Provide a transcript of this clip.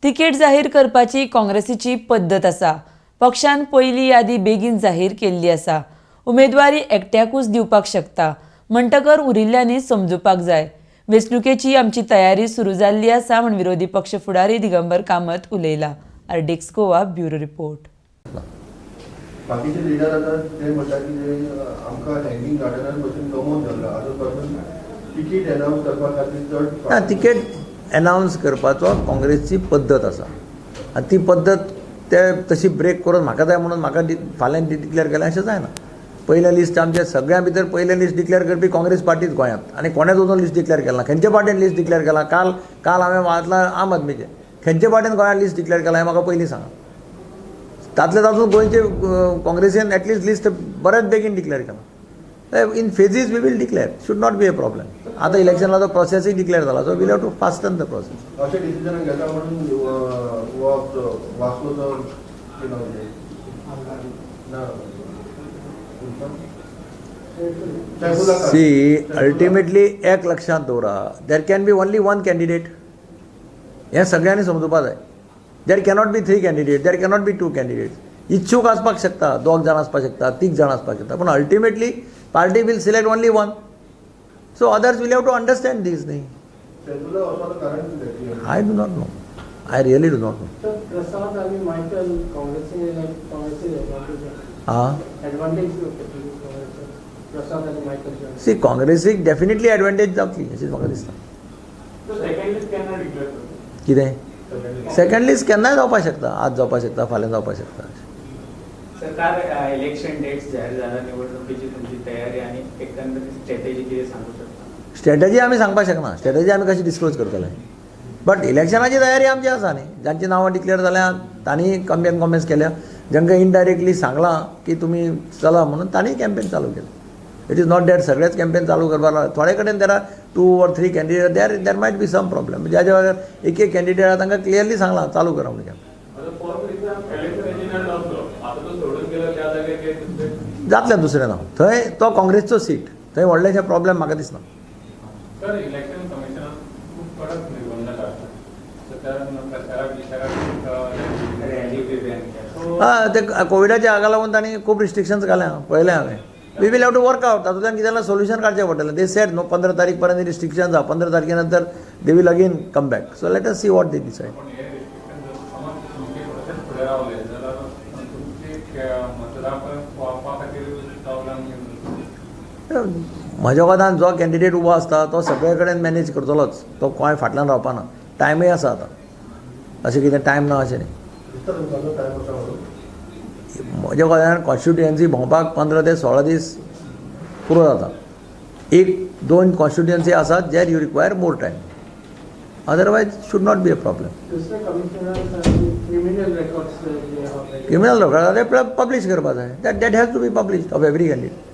Ticket जाहीर करपाची काँग्रेसीची पद्धत आसा. पक्षान पयली यादी बेगीन जाहीर केल्ली आसा. उमेदवारी एकट्याकूच दिवपाक शकता. म्हणटकर उरिल्ल्यांनी समजुपाक जाय. वेंचणुकेची आमची तयारी सुरू जाल्ली आसा म्हण विरोधी पक्ष फुडारी दिगंबर कामत उलयला. आरडेक्स गोवा ब्युरो रिपोर्ट. बाकीचे लिडर आता ते म्हणतात की जे आमकां हँगींग गार्डनार बसून गमोन जाल्लो आजून पर्यंत तिकीट अनाउन्स करपा खातीर चड तिकेट अनाउन्स करपाचो काँग्रेसची पद्दत आसा आनी ती पद्दत ते तशी ब्रेक करून म्हाका जाय म्हणून म्हाका फाल्यां डिक्लेअर केलें अशें जायना. पयलें लिस्ट आमच्या सगळ्या भितर पयलें लिस्ट डिक्लेअर करपी काँग्रेस पार्टीच गोंयांत आनी कोणेच वचून लिस्ट डिक्लेअर केला. खंयचे पार्टीन लिस्ट डिक्लेअर केला? काल हांवें वाचलां आम आदमीचें. खंयचे पार्टीन गोंयांत लिस्ट डिक्लेअर केला हें म्हाका पयलीं सांगा. तातूंत गोंयचे काँग्रेसीन एटलिस्ट लिस्ट बरेच बेगीन डिक्लेअर केला. In phases we will declare. Should not be a problem. आतां इलेक्शनाचो प्रोसेसय डिक्लेअर जाला, so will have to fasten the process. अशें डिसिजन घेता म्हणून वास्कोचो सी अल्टिमेटली एक लक्षात दवरा, there can be only one candidate. हें सगळ्यांनी समजुपा जाय. There cannot be 3 candidate, there cannot be 2 candidate. इच्छूक आसपाक शकता, 2 जाण आसपाक शकता, 3 जाण आसपाक शकता, पूण ultimately party will select only one. So others will have to understand this thing. I do not know. I really do not know. सी काँग्रेसीक डेफिनेटली एडवांटेज जावतली अशें म्हाका दिसता. कितें सेकंड लिस्ट केन्नाय जावपाक शकता. आज जावपाक शकता, फाल्यां जावपाक शकता. सरकार इलेक्शन डेट्स जाहीर जाला, निवडणुकीची तुमची तयारी आणि एकंदरीत स्ट्रॅटेजी कितें सांगू शकता? स्ट्रॅटेजी आमी सांगपाक शकना. स्ट्रॅटेजी आमी कशी डिस्क्लोज करतले. बट इलेक्शनाची तयारी आमची आसा न्ही. जांची नांवां डिक्लेअर जाल्यां तांणी कॉमेंट्स केल्या. जांकां इनडायरेक्टली सांगलां की तुमी चला म्हणून तांणी कॅम्पेन चालू केलें. इट इज नॉट डॅट सगळेच कॅम्पेन चालू करपाक. थोडे कडेन there are 2 or 3 candidate. There might be some problem. ज्या वेळार एक कॅन्डिडेट आहा तांकां क्लियरली सांगलां चालू करा म्हणून. जातलें दुसरें नांव. थंय तो काँग्रेसचो सीट. थंय व्हडलेशें प्रॉब्लेम म्हाका दिसना. ते कोविडाच्या हाका लागून तांणी खूब रिस्ट्रिक्शन्स घाल्या. पळयलें हांवें. We will have to work out. तातूंतल्यान कितें जाल्यार सोल्युशन काडचें पडटलें. दे सेड नो 15 तारीख पर्यंत रिस्ट्रिक्शन्स आहा. 15 तारखे नंतर they will again come back. So let us see what they decide. म्हज्या कोतान जो कॅन्डिडेट उबो आसता तो सगळे कडेन मॅनेज करतलोच. तो कोण फाटल्यान रावपाना. टायमय आसा आतां. अशें कितें टायम ना अशें न्ही. म्हज्या कोतान कॉन्स्टिट्युएन्सी भोंवपाक 15 ते 16 दीस पुरो जाता. 1-2 कॉन्स्टिट्युएन्सी आसात जेर you require more time. Otherwise should not be a problem. Criminal record ते पब्लीश करपा जाय. That has to be published of every candidate.